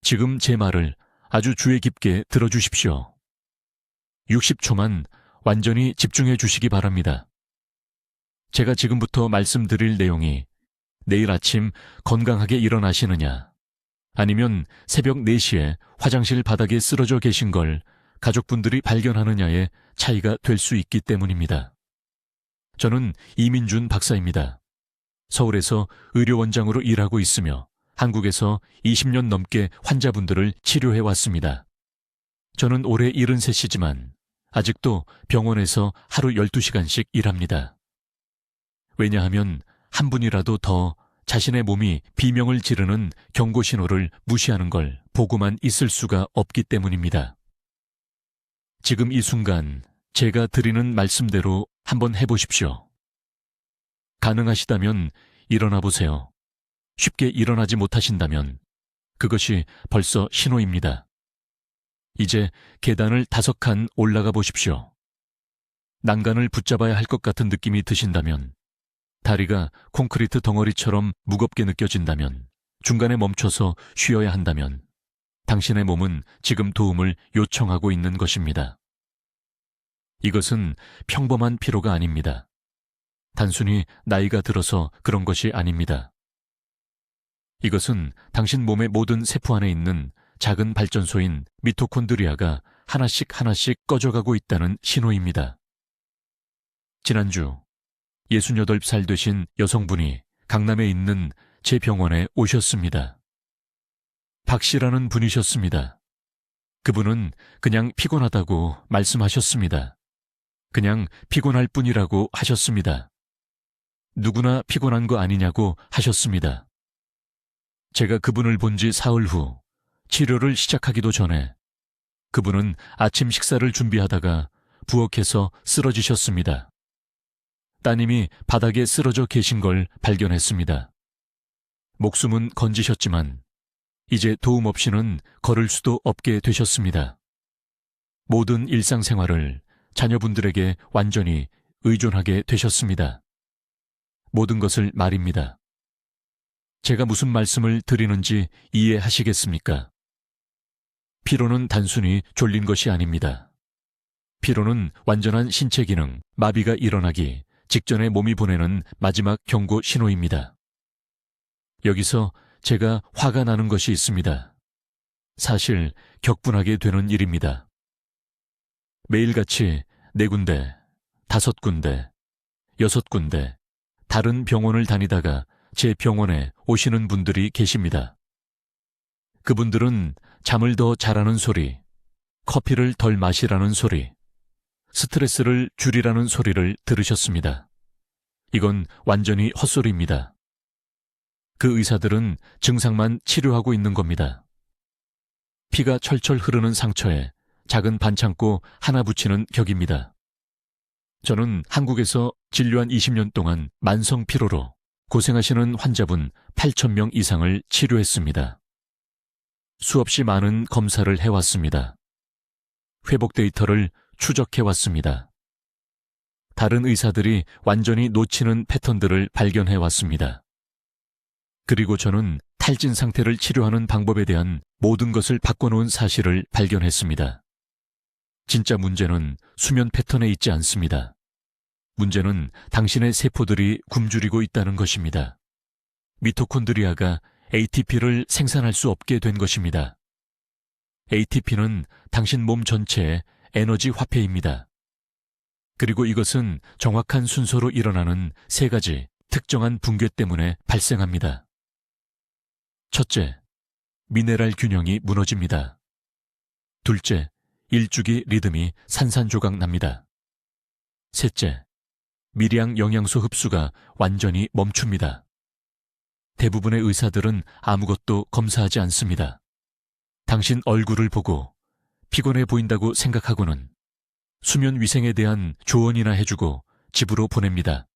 지금 제 말을 아주 주의 깊게 들어주십시오. 60초만 완전히 집중해 주시기 바랍니다. 제가 지금부터 말씀드릴 내용이 내일 아침 건강하게 일어나시느냐, 아니면 새벽 4시에 화장실 바닥에 쓰러져 계신 걸 가족분들이 발견하느냐의 차이가 될 수 있기 때문입니다. 저는 이민준 박사입니다. 서울에서 의료원장으로 일하고 있으며 한국에서 20년 넘게 환자분들을 치료해 왔습니다. 저는 올해 73이지만 아직도 병원에서 하루 12시간씩 일합니다. 왜냐하면 한 분이라도 더 자신의 몸이 비명을 지르는 경고 신호를 무시하는 걸 보고만 있을 수가 없기 때문입니다. 지금 이 순간 제가 드리는 말씀대로 한번 해보십시오. 가능하시다면 일어나 보세요. 쉽게 일어나지 못하신다면 그것이 벌써 신호입니다. 이제 계단을 5칸 올라가 보십시오. 난간을 붙잡아야 할 것 같은 느낌이 드신다면, 다리가 콘크리트 덩어리처럼 무겁게 느껴진다면, 중간에 멈춰서 쉬어야 한다면 당신의 몸은 지금 도움을 요청하고 있는 것입니다. 이것은 평범한 피로가 아닙니다. 단순히 나이가 들어서 그런 것이 아닙니다. 이것은 당신 몸의 모든 세포 안에 있는 작은 발전소인 미토콘드리아가 하나씩 꺼져가고 있다는 신호입니다. 지난주 68살 되신 여성분이 강남에 있는 제 병원에 오셨습니다. 박 씨라는 분이셨습니다. 그분은 그냥 피곤하다고 말씀하셨습니다. 그냥 피곤할 뿐이라고 하셨습니다. 누구나 피곤한 거 아니냐고 하셨습니다. 제가 그분을 본 지 사흘 후 치료를 시작하기도 전에 그분은 아침 식사를 준비하다가 부엌에서 쓰러지셨습니다. 따님이 바닥에 쓰러져 계신 걸 발견했습니다. 목숨은 건지셨지만 이제 도움 없이는 걸을 수도 없게 되셨습니다. 모든 일상생활을 자녀분들에게 완전히 의존하게 되셨습니다. 모든 것을 말입니다. 제가 무슨 말씀을 드리는지 이해하시겠습니까? 피로는 단순히 졸린 것이 아닙니다. 피로는 완전한 신체 기능, 마비가 일어나기 직전에 몸이 보내는 마지막 경고 신호입니다. 여기서 제가 화가 나는 것이 있습니다. 사실 격분하게 되는 일입니다. 매일같이 4군데, 5군데, 6군데 다른 병원을 다니다가 제 병원에 오시는 분들이 계십니다. 그분들은 잠을 더 자라는 소리, 커피를 덜 마시라는 소리, 스트레스를 줄이라는 소리를 들으셨습니다. 이건 완전히 헛소리입니다. 그 의사들은 증상만 치료하고 있는 겁니다. 피가 철철 흐르는 상처에 작은 반창고 하나 붙이는 격입니다. 저는 한국에서 진료한 20년 동안 만성 피로로 고생하시는 환자분 8,000명 이상을 치료했습니다. 수없이 많은 검사를 해왔습니다. 회복 데이터를 추적해왔습니다. 다른 의사들이 완전히 놓치는 패턴들을 발견해왔습니다. 그리고 저는 탈진 상태를 치료하는 방법에 대한 모든 것을 바꿔놓은 사실을 발견했습니다. 진짜 문제는 수면 패턴에 있지 않습니다. 문제는 당신의 세포들이 굶주리고 있다는 것입니다. 미토콘드리아가 ATP를 생산할 수 없게 된 것입니다. ATP는 당신 몸 전체의 에너지 화폐입니다. 그리고 이것은 정확한 순서로 일어나는 3가지 특정한 붕괴 때문에 발생합니다. 첫째, 미네랄 균형이 무너집니다. 둘째, 일주기 리듬이 산산조각 납니다. 셋째, 미량 영양소 흡수가 완전히 멈춥니다. 대부분의 의사들은 아무것도 검사하지 않습니다. 당신 얼굴을 보고 피곤해 보인다고 생각하고는 수면 위생에 대한 조언이나 해주고 집으로 보냅니다.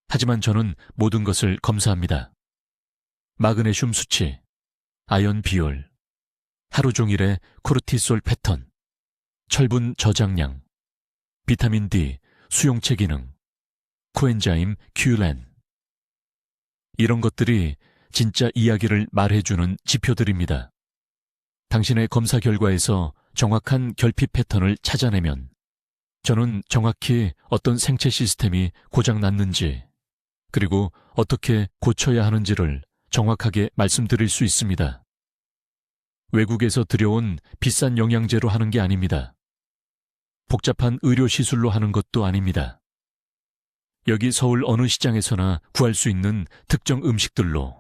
하지만 저는 모든 것을 검사합니다. 마그네슘 수치, 아연 비율, 하루 종일의 코르티솔 패턴, 철분 저장량, 비타민 D, 수용체 기능, 코엔자임 Qlen. 이런 것들이 진짜 이야기를 말해주는 지표들입니다. 당신의 검사 결과에서 정확한 결핍 패턴을 찾아내면 저는 정확히 어떤 생체 시스템이 고장났는지 그리고 어떻게 고쳐야 하는지를 정확하게 말씀드릴 수 있습니다. 외국에서 들여온 비싼 영양제로 하는 게 아닙니다. 복잡한 의료 시술로 하는 것도 아닙니다. 여기 서울 어느 시장에서나 구할 수 있는 특정 음식들로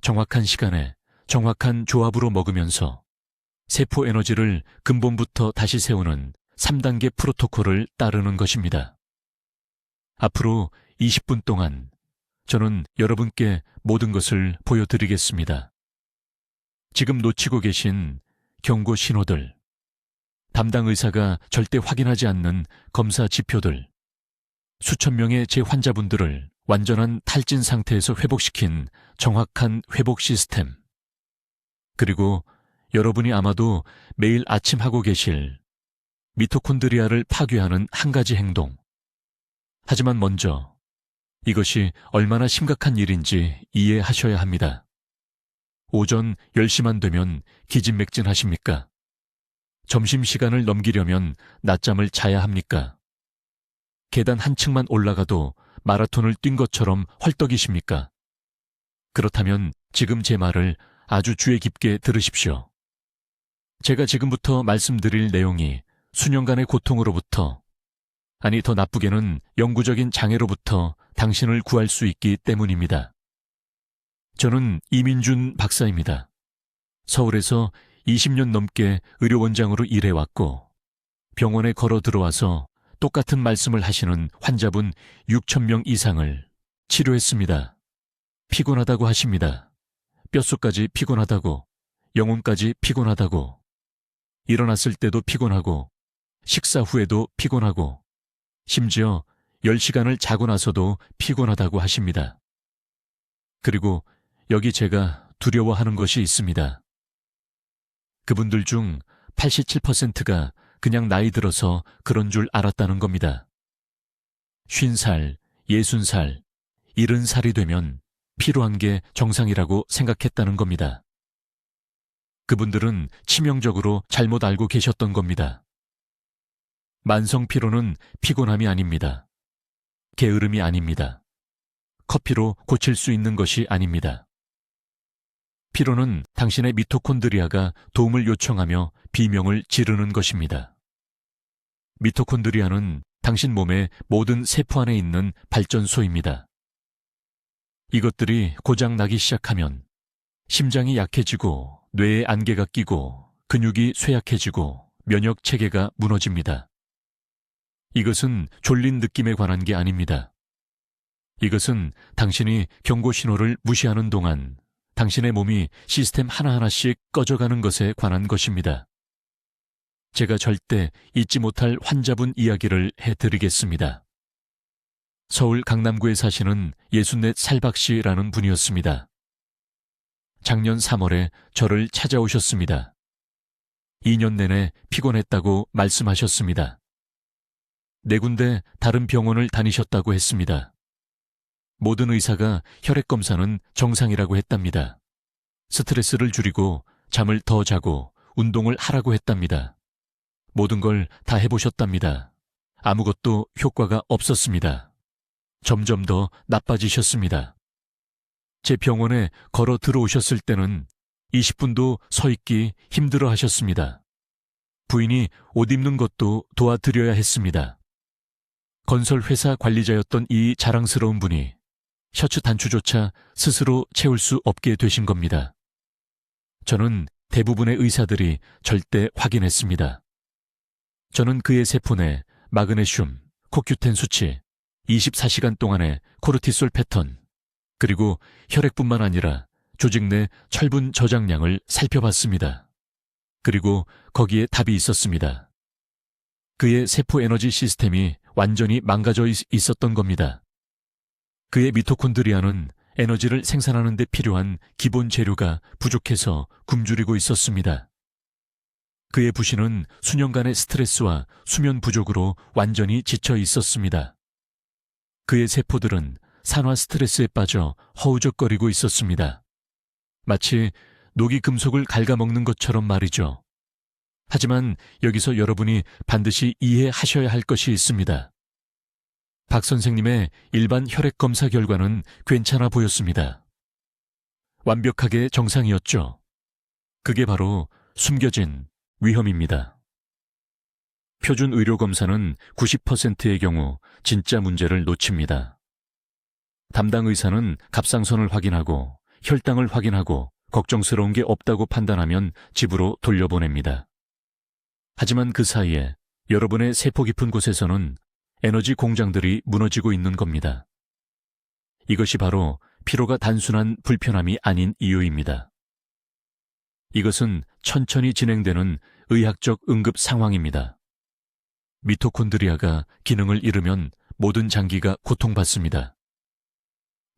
정확한 시간에 정확한 조합으로 먹으면서 세포 에너지를 근본부터 다시 세우는 3단계 프로토콜을 따르는 것입니다. 앞으로 20분 동안 저는 여러분께 모든 것을 보여드리겠습니다. 지금 놓치고 계신 경고 신호들, 담당 의사가 절대 확인하지 않는 검사 지표들, 수천 명의 제 환자분들을 완전한 탈진 상태에서 회복시킨 정확한 회복 시스템, 그리고 여러분이 아마도 매일 아침 하고 계실 미토콘드리아를 파괴하는 한 가지 행동. 하지만 먼저 이것이 얼마나 심각한 일인지 이해하셔야 합니다. 오전 10시만 되면 기진맥진하십니까? 점심시간을 넘기려면 낮잠을 자야 합니까? 계단 한 층만 올라가도 마라톤을 뛴 것처럼 헐떡이십니까? 그렇다면 지금 제 말을 아주 주의 깊게 들으십시오. 제가 지금부터 말씀드릴 내용이 수년간의 고통으로부터, 아니 더 나쁘게는 영구적인 장애로부터 당신을 구할 수 있기 때문입니다. 저는 이민준 박사입니다. 서울에서 20년 넘게 의료원장으로 일해왔고 병원에 걸어 들어와서 똑같은 말씀을 하시는 환자분 6,000명 이상을 치료했습니다. 피곤하다고 하십니다. 뼛속까지 피곤하다고, 영혼까지 피곤하다고, 일어났을 때도 피곤하고, 식사 후에도 피곤하고, 심지어 10시간을 자고 나서도 피곤하다고 하십니다. 그리고 여기 제가 두려워하는 것이 있습니다. 그분들 중 87%가 그냥 나이 들어서 그런 줄 알았다는 겁니다. 50살, 60살, 70살이 되면 피로한 게 정상이라고 생각했다는 겁니다. 그분들은 치명적으로 잘못 알고 계셨던 겁니다. 만성 피로는 피곤함이 아닙니다. 게으름이 아닙니다. 커피로 고칠 수 있는 것이 아닙니다. 피로는 당신의 미토콘드리아가 도움을 요청하며 비명을 지르는 것입니다. 미토콘드리아는 당신 몸의 모든 세포 안에 있는 발전소입니다. 이것들이 고장나기 시작하면 심장이 약해지고 뇌에 안개가 끼고 근육이 쇠약해지고 면역 체계가 무너집니다. 이것은 졸린 느낌에 관한 게 아닙니다. 이것은 당신이 경고 신호를 무시하는 동안 당신의 몸이 시스템 하나하나씩 꺼져가는 것에 관한 것입니다. 제가 절대 잊지 못할 환자분 이야기를 해드리겠습니다. 서울 강남구에 사시는 64살박 씨라는 분이었습니다. 작년 3월에 저를 찾아오셨습니다. 2년 내내 피곤했다고 말씀하셨습니다. 4군데 다른 병원을 다니셨다고 했습니다. 모든 의사가 혈액검사는 정상이라고 했답니다. 스트레스를 줄이고 잠을 더 자고 운동을 하라고 했답니다. 모든 걸 다 해보셨답니다. 아무것도 효과가 없었습니다. 점점 더 나빠지셨습니다. 제 병원에 걸어 들어오셨을 때는 20분도 서 있기 힘들어 하셨습니다. 부인이 옷 입는 것도 도와드려야 했습니다. 건설회사 관리자였던 이 자랑스러운 분이 셔츠 단추조차 스스로 채울 수 없게 되신 겁니다. 저는 대부분의 의사들이 절대 확인했습니다. 저는 그의 세포 내 마그네슘, 코큐텐 수치, 24시간 동안의 코르티솔 패턴, 그리고 혈액뿐만 아니라 조직 내 철분 저장량을 살펴봤습니다. 그리고 거기에 답이 있었습니다. 그의 세포 에너지 시스템이 완전히 망가져 있었던 겁니다. 그의 미토콘드리아는 에너지를 생산하는 데 필요한 기본 재료가 부족해서 굶주리고 있었습니다. 그의 부신은 수년간의 스트레스와 수면 부족으로 완전히 지쳐 있었습니다. 그의 세포들은 산화 스트레스에 빠져 허우적거리고 있었습니다. 마치 녹이 금속을 갉아먹는 것처럼 말이죠. 하지만 여기서 여러분이 반드시 이해하셔야 할 것이 있습니다. 박 선생님의 일반 혈액 검사 결과는 괜찮아 보였습니다. 완벽하게 정상이었죠. 그게 바로 숨겨진 위험입니다. 표준 의료 검사는 90%의 경우 진짜 문제를 놓칩니다. 담당 의사는 갑상선을 확인하고 혈당을 확인하고 걱정스러운 게 없다고 판단하면 집으로 돌려보냅니다. 하지만 그 사이에 여러분의 세포 깊은 곳에서는 에너지 공장들이 무너지고 있는 겁니다. 이것이 바로 피로가 단순한 불편함이 아닌 이유입니다. 이것은 천천히 진행되는 의학적 응급 상황입니다. 미토콘드리아가 기능을 잃으면 모든 장기가 고통받습니다.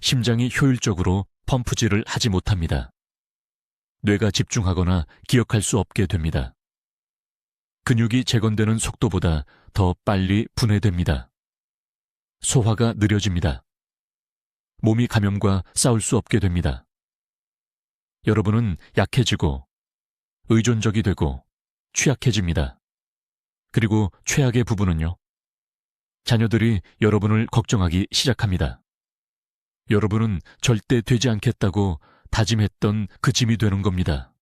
심장이 효율적으로 펌프질을 하지 못합니다. 뇌가 집중하거나 기억할 수 없게 됩니다. 근육이 재건되는 속도보다 더 빨리 분해됩니다. 소화가 느려집니다. 몸이 감염과 싸울 수 없게 됩니다. 여러분은 약해지고 의존적이 되고 취약해집니다. 그리고 최악의 부분은요. 자녀들이 여러분을 걱정하기 시작합니다. 여러분은 절대 되지 않겠다고 다짐했던 그 짐이 되는 겁니다.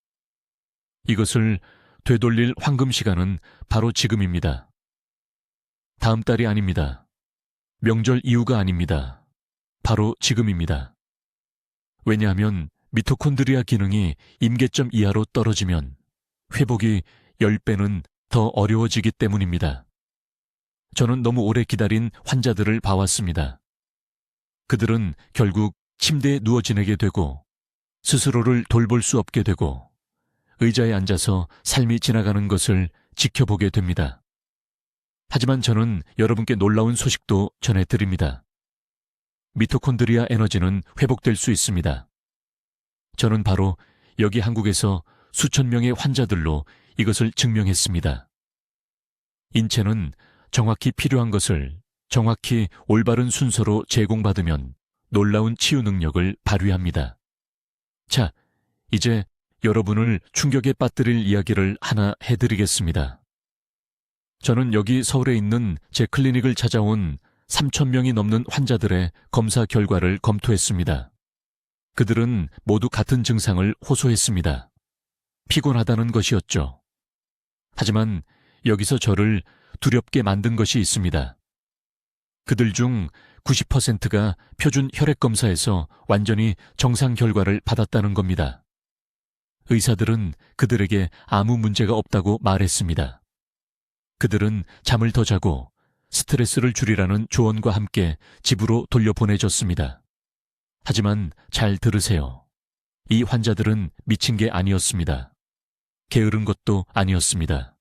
이것을 되돌릴 황금 시간은 바로 지금입니다. 다음 달이 아닙니다. 명절 이후가 아닙니다. 바로 지금입니다. 왜냐하면 미토콘드리아 기능이 임계점 이하로 떨어지면 회복이 10배는 더 어려워지기 때문입니다. 저는 너무 오래 기다린 환자들을 봐왔습니다. 그들은 결국 침대에 누워 지내게 되고 스스로를 돌볼 수 없게 되고 의자에 앉아서 삶이 지나가는 것을 지켜보게 됩니다. 하지만 저는 여러분께 놀라운 소식도 전해드립니다. 미토콘드리아 에너지는 회복될 수 있습니다. 저는 바로 여기 한국에서 수천 명의 환자들로 이것을 증명했습니다. 인체는 정확히 필요한 것을 정확히 올바른 순서로 제공받으면 놀라운 치유 능력을 발휘합니다. 자, 이제 여러분을 충격에 빠뜨릴 이야기를 하나 해드리겠습니다. 저는 여기 서울에 있는 제 클리닉을 찾아온 3,000명이 넘는 환자들의 검사 결과를 검토했습니다. 그들은 모두 같은 증상을 호소했습니다. 피곤하다는 것이었죠. 하지만 여기서 저를 두렵게 만든 것이 있습니다. 그들 중 90%가 표준 혈액 검사에서 완전히 정상 결과를 받았다는 겁니다. 의사들은 그들에게 아무 문제가 없다고 말했습니다. 그들은 잠을 더 자고 스트레스를 줄이라는 조언과 함께 집으로 돌려보내졌습니다. 하지만 잘 들으세요. 이 환자들은 미친 게 아니었습니다. 게으른 것도 아니었습니다.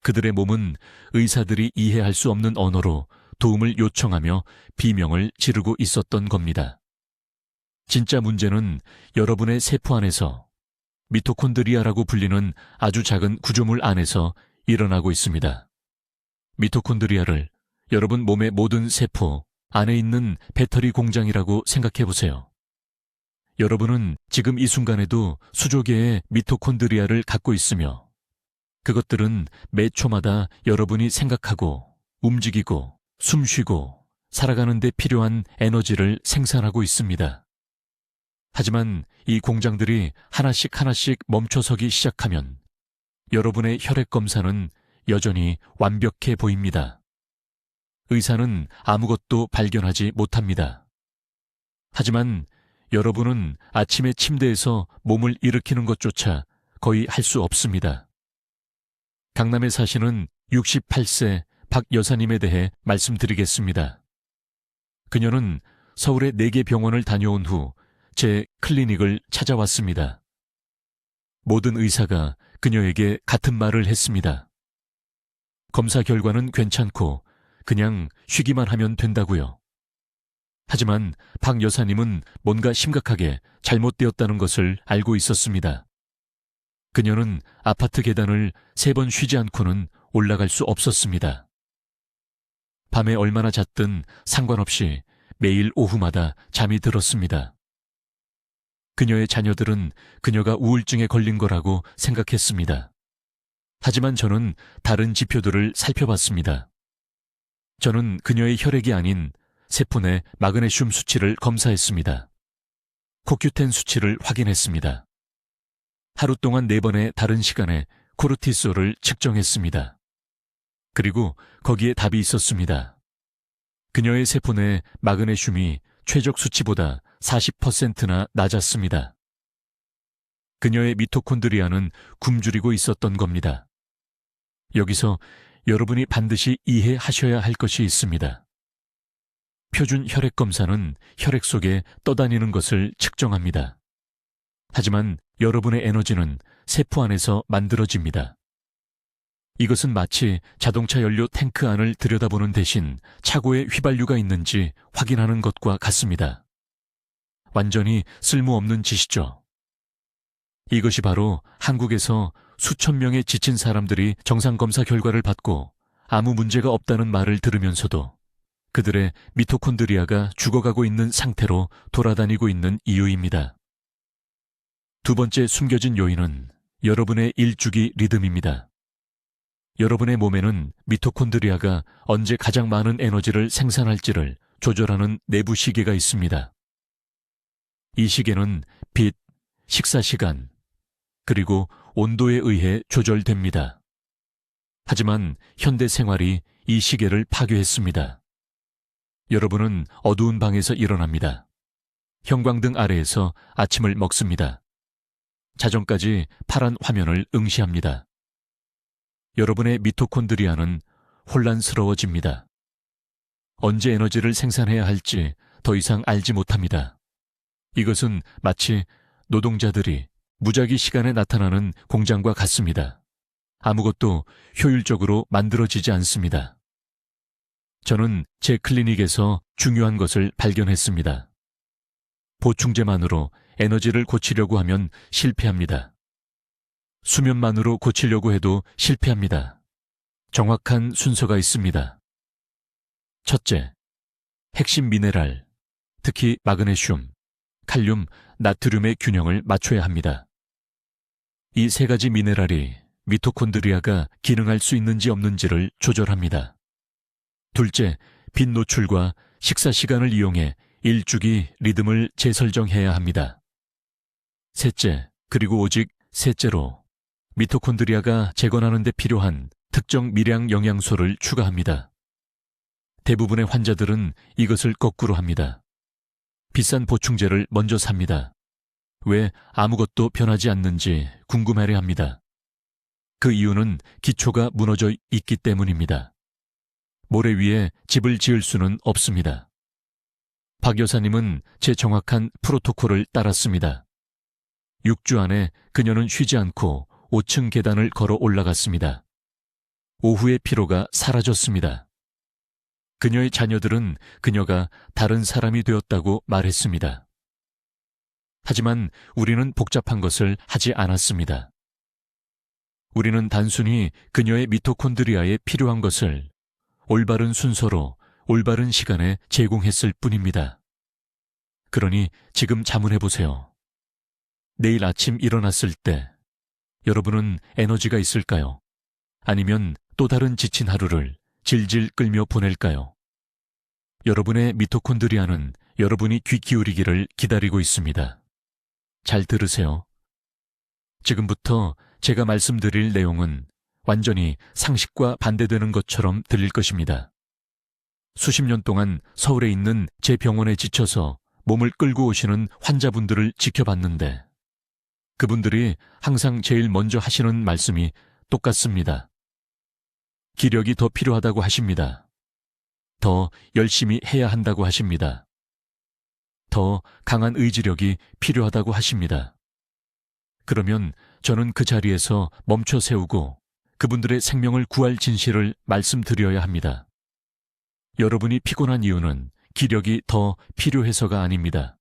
그들의 몸은 의사들이 이해할 수 없는 언어로 도움을 요청하며 비명을 지르고 있었던 겁니다. 진짜 문제는 여러분의 세포 안에서 미토콘드리아라고 불리는 아주 작은 구조물 안에서 일어나고 있습니다. 미토콘드리아를 여러분 몸의 모든 세포 안에 있는 배터리 공장이라고 생각해 보세요. 여러분은 지금 이 순간에도 수조 개의 미토콘드리아를 갖고 있으며 그것들은 매 초마다 여러분이 생각하고 움직이고 숨쉬고 살아가는 데 필요한 에너지를 생산하고 있습니다. 하지만 이 공장들이 하나씩 하나씩 멈춰서기 시작하면 여러분의 혈액 검사는 여전히 완벽해 보입니다. 의사는 아무것도 발견하지 못합니다. 하지만 여러분은 아침에 침대에서 몸을 일으키는 것조차 거의 할 수 없습니다. 강남에 사시는 68세 박 여사님에 대해 말씀드리겠습니다. 그녀는 서울의 4개 병원을 다녀온 후 제 클리닉을 찾아왔습니다. 모든 의사가 그녀에게 같은 말을 했습니다. 검사 결과는 괜찮고 그냥 쉬기만 하면 된다고요. 하지만 박 여사님은 뭔가 심각하게 잘못되었다는 것을 알고 있었습니다. 그녀는 아파트 계단을 3번 쉬지 않고는 올라갈 수 없었습니다. 밤에 얼마나 잤든 상관없이 매일 오후마다 잠이 들었습니다. 그녀의 자녀들은 그녀가 우울증에 걸린 거라고 생각했습니다. 하지만 저는 다른 지표들을 살펴봤습니다. 저는 그녀의 혈액이 아닌 세포 내 마그네슘 수치를 검사했습니다. 코큐텐 수치를 확인했습니다. 하루 동안 4번의 다른 시간에 코르티솔을 측정했습니다. 그리고 거기에 답이 있었습니다. 그녀의 세포 내 마그네슘이 최적 수치보다 40%나 낮았습니다. 그녀의 미토콘드리아는 굶주리고 있었던 겁니다. 여기서 여러분이 반드시 이해하셔야 할 것이 있습니다. 표준 혈액 검사는 혈액 속에 떠다니는 것을 측정합니다. 하지만 여러분의 에너지는 세포 안에서 만들어집니다. 이것은 마치 자동차 연료 탱크 안을 들여다보는 대신 차고에 휘발유가 있는지 확인하는 것과 같습니다. 완전히 쓸모없는 짓이죠. 이것이 바로 한국에서 수천 명의 지친 사람들이 정상검사 결과를 받고 아무 문제가 없다는 말을 들으면서도 그들의 미토콘드리아가 죽어가고 있는 상태로 돌아다니고 있는 이유입니다. 두 번째 숨겨진 요인은 여러분의 일주기 리듬입니다. 여러분의 몸에는 미토콘드리아가 언제 가장 많은 에너지를 생산할지를 조절하는 내부 시계가 있습니다. 이 시계는 빛, 식사 시간, 그리고 온도에 의해 조절됩니다. 하지만 현대 생활이 이 시계를 파괴했습니다. 여러분은 어두운 방에서 일어납니다. 형광등 아래에서 아침을 먹습니다. 자정까지 파란 화면을 응시합니다. 여러분의 미토콘드리아는 혼란스러워집니다. 언제 에너지를 생산해야 할지 더 이상 알지 못합니다. 이것은 마치 노동자들이 무작위 시간에 나타나는 공장과 같습니다. 아무것도 효율적으로 만들어지지 않습니다. 저는 제 클리닉에서 중요한 것을 발견했습니다. 보충제만으로 에너지를 고치려고 하면 실패합니다. 수면만으로 고치려고 해도 실패합니다. 정확한 순서가 있습니다. 첫째, 핵심 미네랄, 특히 마그네슘, 칼륨, 나트륨의 균형을 맞춰야 합니다. 이 세 가지 미네랄이 미토콘드리아가 기능할 수 있는지 없는지를 조절합니다. 둘째, 빛 노출과 식사 시간을 이용해 일주기 리듬을 재설정해야 합니다. 셋째, 그리고 오직 셋째로 미토콘드리아가 재건하는 데 필요한 특정 미량 영양소를 추가합니다. 대부분의 환자들은 이것을 거꾸로 합니다. 비싼 보충제를 먼저 삽니다. 왜 아무것도 변하지 않는지 궁금해야 합니다. 그 이유는 기초가 무너져 있기 때문입니다. 모래 위에 집을 지을 수는 없습니다. 박 여사님은 제 정확한 프로토콜을 따랐습니다. 6주 안에 그녀는 쉬지 않고 5층 계단을 걸어 올라갔습니다. 오후의 피로가 사라졌습니다. 그녀의 자녀들은 그녀가 다른 사람이 되었다고 말했습니다. 하지만 우리는 복잡한 것을 하지 않았습니다. 우리는 단순히 그녀의 미토콘드리아에 필요한 것을 올바른 순서로 올바른 시간에 제공했을 뿐입니다. 그러니 지금 자문해 보세요. 내일 아침 일어났을 때 여러분은 에너지가 있을까요? 아니면 또 다른 지친 하루를 질질 끌며 보낼까요? 여러분의 미토콘드리아는 여러분이 귀 기울이기를 기다리고 있습니다. 잘 들으세요. 지금부터 제가 말씀드릴 내용은 완전히 상식과 반대되는 것처럼 들릴 것입니다. 수십 년 동안 서울에 있는 제 병원에 지쳐서 몸을 끌고 오시는 환자분들을 지켜봤는데 그분들이 항상 제일 먼저 하시는 말씀이 똑같습니다. 기력이 더 필요하다고 하십니다. 더 열심히 해야 한다고 하십니다. 더 강한 의지력이 필요하다고 하십니다. 그러면 저는 그 자리에서 멈춰 세우고 그분들의 생명을 구할 진실을 말씀드려야 합니다. 여러분이 피곤한 이유는 기력이 더 필요해서가 아닙니다.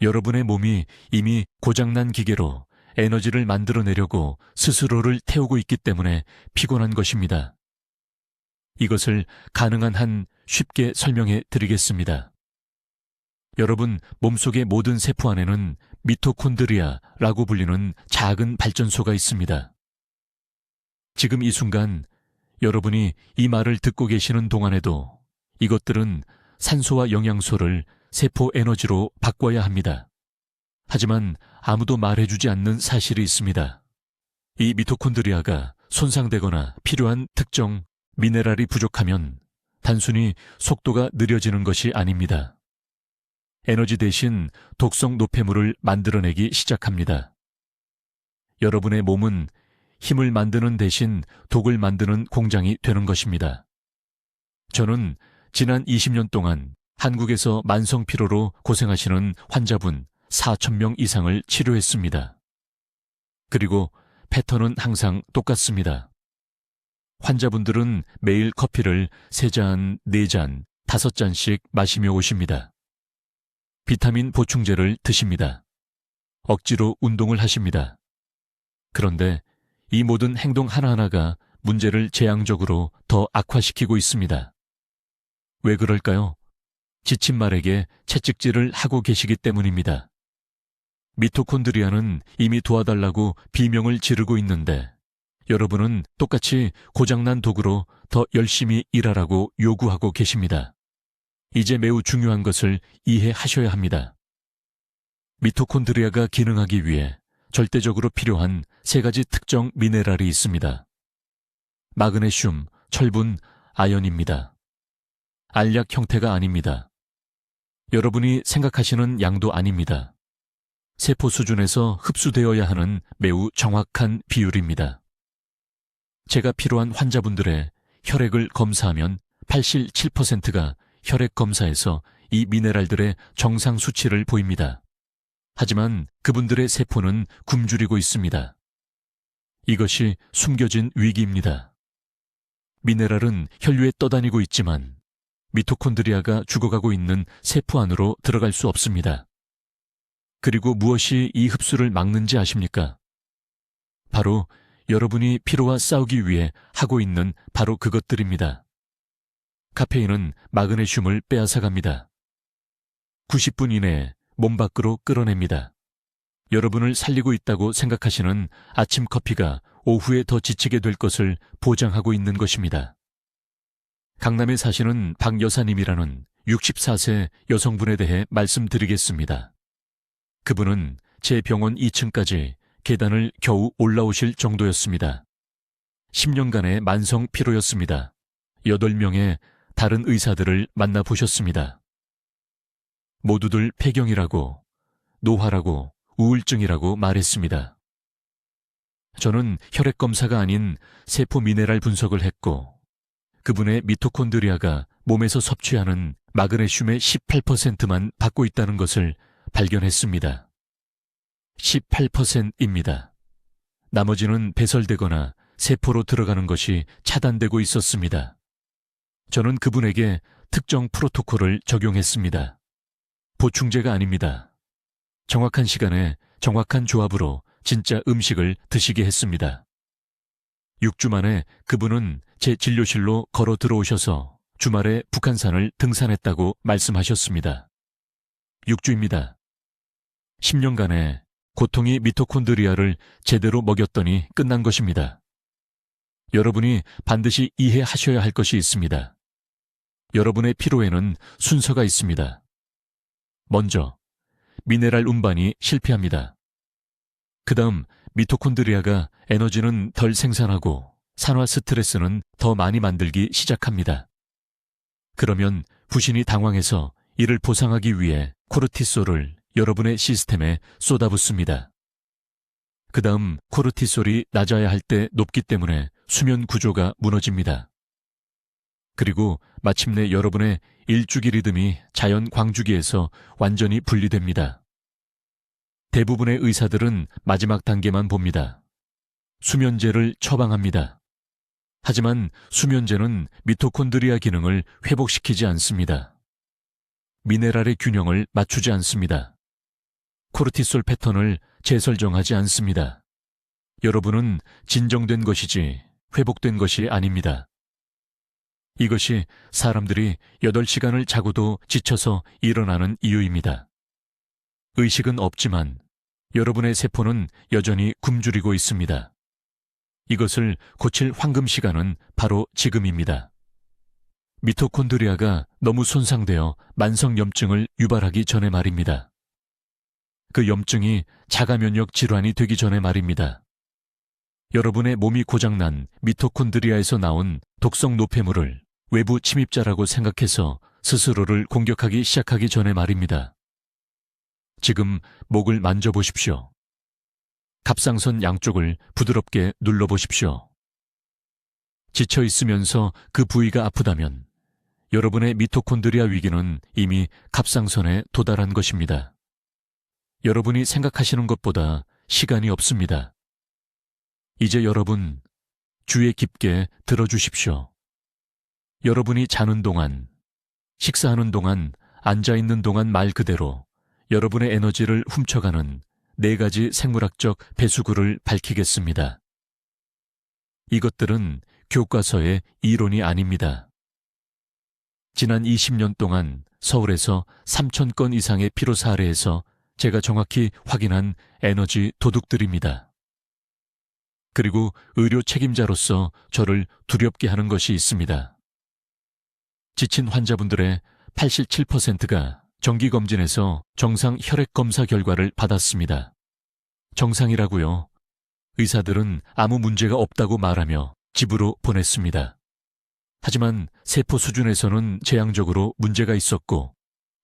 여러분의 몸이 이미 고장난 기계로 에너지를 만들어내려고 스스로를 태우고 있기 때문에 피곤한 것입니다. 이것을 가능한 한 쉽게 설명해 드리겠습니다. 여러분, 몸속의 모든 세포 안에는 미토콘드리아라고 불리는 작은 발전소가 있습니다. 지금 이 순간 여러분이 이 말을 듣고 계시는 동안에도 이것들은 산소와 영양소를 세포 에너지로 바꿔야 합니다. 하지만 아무도 말해주지 않는 사실이 있습니다. 이 미토콘드리아가 손상되거나 필요한 특정 미네랄이 부족하면 단순히 속도가 느려지는 것이 아닙니다. 에너지 대신 독성 노폐물을 만들어내기 시작합니다. 여러분의 몸은 힘을 만드는 대신 독을 만드는 공장이 되는 것입니다. 저는 지난 20년 동안 한국에서 만성피로로 고생하시는 환자분 4,000명 이상을 치료했습니다. 그리고 패턴은 항상 똑같습니다. 환자분들은 매일 커피를 3잔, 4잔, 5잔씩 마시며 오십니다. 비타민 보충제를 드십니다. 억지로 운동을 하십니다. 그런데 이 모든 행동 하나하나가 문제를 재앙적으로 더 악화시키고 있습니다. 왜 그럴까요? 지친 말에게 채찍질을 하고 계시기 때문입니다. 미토콘드리아는 이미 도와달라고 비명을 지르고 있는데 여러분은 똑같이 고장난 도구로 더 열심히 일하라고 요구하고 계십니다. 이제 매우 중요한 것을 이해하셔야 합니다. 미토콘드리아가 기능하기 위해 절대적으로 필요한 3가지 특정 미네랄이 있습니다. 마그네슘, 철분, 아연입니다. 알약 형태가 아닙니다. 여러분이 생각하시는 양도 아닙니다. 세포 수준에서 흡수되어야 하는 매우 정확한 비율입니다. 제가 필요한 환자분들의 혈액을 검사하면 87%가 혈액 검사에서 이 미네랄들의 정상 수치를 보입니다. 하지만 그분들의 세포는 굶주리고 있습니다. 이것이 숨겨진 위기입니다. 미네랄은 혈류에 떠다니고 있지만 미토콘드리아가 죽어가고 있는 세포 안으로 들어갈 수 없습니다. 그리고 무엇이 이 흡수를 막는지 아십니까? 바로 여러분이 피로와 싸우기 위해 하고 있는 바로 그것들입니다. 카페인은 마그네슘을 빼앗아갑니다. 90분 이내에 몸 밖으로 끌어냅니다. 여러분을 살리고 있다고 생각하시는 아침 커피가 오후에 더 지치게 될 것을 보장하고 있는 것입니다. 강남에 사시는 박 여사님이라는 64세 여성분에 대해 말씀드리겠습니다. 그분은 제 병원 2층까지 계단을 겨우 올라오실 정도였습니다. 10년간의 만성 피로였습니다. 8명의 다른 의사들을 만나보셨습니다. 모두들 폐경이라고, 노화라고, 우울증이라고 말했습니다. 저는 혈액 검사가 아닌 세포 미네랄 분석을 했고 그분의 미토콘드리아가 몸에서 섭취하는 마그네슘의 18%만 받고 있다는 것을 발견했습니다. 18%입니다. 나머지는 배설되거나 세포로 들어가는 것이 차단되고 있었습니다. 저는 그분에게 특정 프로토콜을 적용했습니다. 보충제가 아닙니다. 정확한 시간에 정확한 조합으로 진짜 음식을 드시게 했습니다. 6주 만에 그분은 제 진료실로 걸어 들어오셔서 주말에 북한산을 등산했다고 말씀하셨습니다. 6주입니다. 10년간의 고통이 미토콘드리아를 제대로 먹였더니 끝난 것입니다. 여러분이 반드시 이해하셔야 할 것이 있습니다. 여러분의 피로에는 순서가 있습니다. 먼저, 미네랄 운반이 실패합니다. 그 다음, 미토콘드리아가 에너지는 덜 생산하고 산화 스트레스는 더 많이 만들기 시작합니다. 그러면 부신이 당황해서 이를 보상하기 위해 코르티솔을 여러분의 시스템에 쏟아붓습니다. 그 다음 코르티솔이 낮아야 할 때 높기 때문에 수면 구조가 무너집니다. 그리고 마침내 여러분의 일주기 리듬이 자연 광주기에서 완전히 분리됩니다. 대부분의 의사들은 마지막 단계만 봅니다. 수면제를 처방합니다. 하지만 수면제는 미토콘드리아 기능을 회복시키지 않습니다. 미네랄의 균형을 맞추지 않습니다. 코르티솔 패턴을 재설정하지 않습니다. 여러분은 진정된 것이지 회복된 것이 아닙니다. 이것이 사람들이 8시간을 자고도 지쳐서 일어나는 이유입니다. 의식은 없지만 여러분의 세포는 여전히 굶주리고 있습니다. 이것을 고칠 황금 시간은 바로 지금입니다. 미토콘드리아가 너무 손상되어 만성염증을 유발하기 전에 말입니다. 그 염증이 자가면역 질환이 되기 전에 말입니다. 여러분의 몸이 고장난 미토콘드리아에서 나온 독성 노폐물을 외부 침입자라고 생각해서 스스로를 공격하기 시작하기 전에 말입니다. 지금 목을 만져보십시오. 갑상선 양쪽을 부드럽게 눌러보십시오. 지쳐 있으면서 그 부위가 아프다면 여러분의 미토콘드리아 위기는 이미 갑상선에 도달한 것입니다. 여러분이 생각하시는 것보다 시간이 없습니다. 이제 여러분, 주의 깊게 들어주십시오. 여러분이 자는 동안, 식사하는 동안, 앉아있는 동안 말 그대로 여러분의 에너지를 훔쳐가는 4가지 생물학적 배수구를 밝히겠습니다. 이것들은 교과서의 이론이 아닙니다. 지난 20년 동안 서울에서 3,000건 이상의 피로 사례에서 제가 정확히 확인한 에너지 도둑들입니다. 그리고 의료 책임자로서 저를 두렵게 하는 것이 있습니다. 지친 환자분들의 87%가 정기검진에서 정상 혈액검사 결과를 받았습니다. 정상이라고요. 의사들은 아무 문제가 없다고 말하며 집으로 보냈습니다. 하지만 세포 수준에서는 재앙적으로 문제가 있었고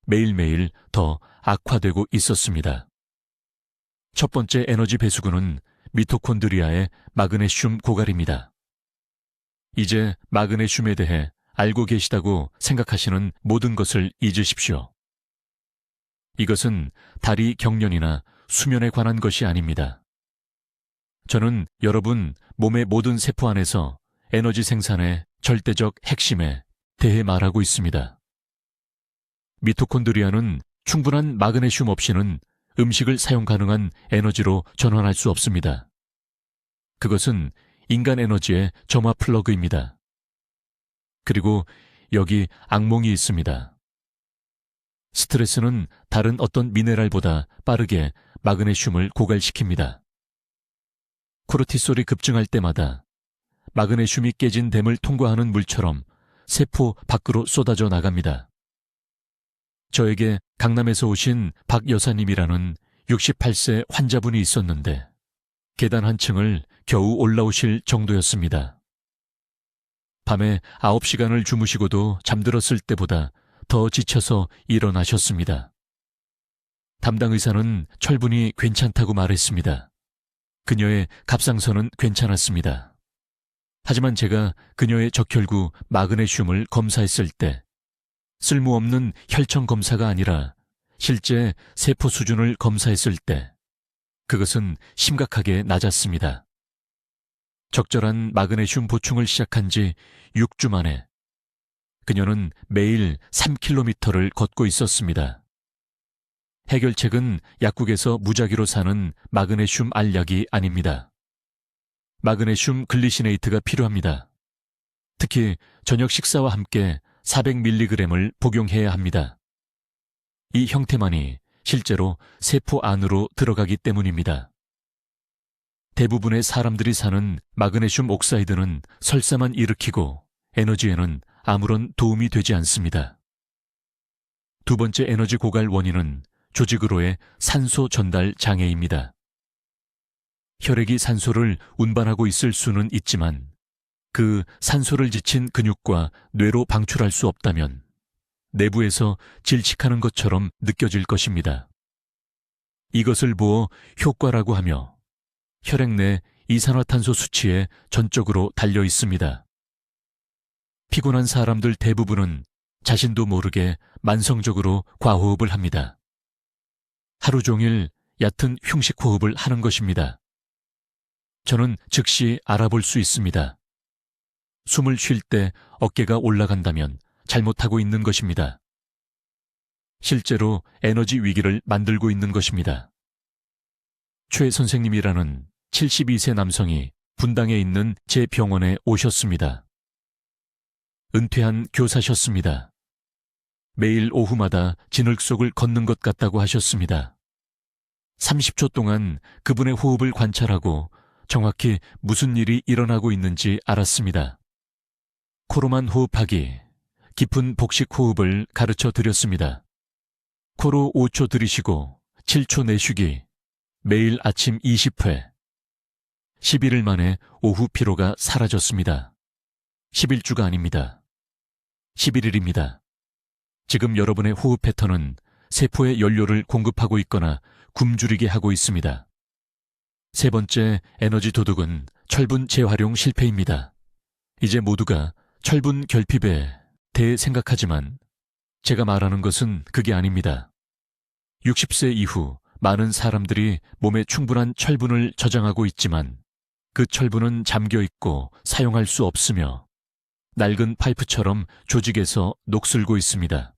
매일매일 더 악화되고 있었습니다. 첫 번째 에너지 배수구는 미토콘드리아의 마그네슘 고갈입니다. 이제 마그네슘에 대해 알고 계시다고 생각하시는 모든 것을 잊으십시오. 이것은 다리 경련이나 수면에 관한 것이 아닙니다. 저는 여러분 몸의 모든 세포 안에서 에너지 생산의 절대적 핵심에 대해 말하고 있습니다. 미토콘드리아는 충분한 마그네슘 없이는 음식을 사용 가능한 에너지로 전환할 수 없습니다. 그것은 인간 에너지의 점화 플러그입니다. 그리고 여기 악몽이 있습니다. 스트레스는 다른 어떤 미네랄보다 빠르게 마그네슘을 고갈시킵니다. 코르티솔이 급증할 때마다 마그네슘이 깨진 댐을 통과하는 물처럼 세포 밖으로 쏟아져 나갑니다. 저에게 강남에서 오신 박 여사님이라는 68세 환자분이 있었는데 계단 한 층을 겨우 올라오실 정도였습니다. 밤에 9시간을 주무시고도 잠들었을 때보다 더 지쳐서 일어나셨습니다. 담당 의사는 철분이 괜찮다고 말했습니다. 그녀의 갑상선은 괜찮았습니다. 하지만 제가 그녀의 적혈구 마그네슘을 검사했을 때 쓸모없는 혈청 검사가 아니라 실제 세포 수준을 검사했을 때 그것은 심각하게 낮았습니다. 적절한 마그네슘 보충을 시작한 지 6주 만에 그녀는 매일 3km를 걷고 있었습니다. 해결책은 약국에서 무작위로 사는 마그네슘 알약이 아닙니다. 마그네슘 글리시네이트가 필요합니다. 특히 저녁 식사와 함께 400mg을 복용해야 합니다. 이 형태만이 실제로 세포 안으로 들어가기 때문입니다. 대부분의 사람들이 사는 마그네슘 옥사이드는 설사만 일으키고 에너지에는 아무런 도움이 되지 않습니다. 두 번째 에너지 고갈 원인은 조직으로의 산소 전달 장애입니다. 혈액이 산소를 운반하고 있을 수는 있지만 그 산소를 지친 근육과 뇌로 방출할 수 없다면 내부에서 질식하는 것처럼 느껴질 것입니다. 이것을 보어 효과라고 하며 혈액 내 이산화탄소 수치에 전적으로 달려 있습니다. 피곤한 사람들 대부분은 자신도 모르게 만성적으로 과호흡을 합니다. 하루 종일 얕은 흉식 호흡을 하는 것입니다. 저는 즉시 알아볼 수 있습니다. 숨을 쉴 때 어깨가 올라간다면 잘못하고 있는 것입니다. 실제로 에너지 위기를 만들고 있는 것입니다. 최 선생님이라는 72세 남성이 분당에 있는 제 병원에 오셨습니다. 은퇴한 교사셨습니다. 매일 오후마다 진흙 속을 걷는 것 같다고 하셨습니다. 30초 동안 그분의 호흡을 관찰하고 정확히 무슨 일이 일어나고 있는지 알았습니다. 코로만 호흡하기, 깊은 복식 호흡을 가르쳐 드렸습니다. 코로 5초 들이쉬고 7초 내쉬기, 매일 아침 20회. 11일 만에 오후 피로가 사라졌습니다. 11주가 아닙니다. 11일입니다. 지금 여러분의 호흡 패턴은 세포에 연료를 공급하고 있거나 굶주리게 하고 있습니다. 세 번째 에너지 도둑은 철분 재활용 실패입니다. 이제 모두가 철분 결핍에 대해 생각하지만 제가 말하는 것은 그게 아닙니다. 60세 이후 많은 사람들이 몸에 충분한 철분을 저장하고 있지만 그 철분은 잠겨 있고 사용할 수 없으며 낡은 파이프처럼 조직에서 녹슬고 있습니다.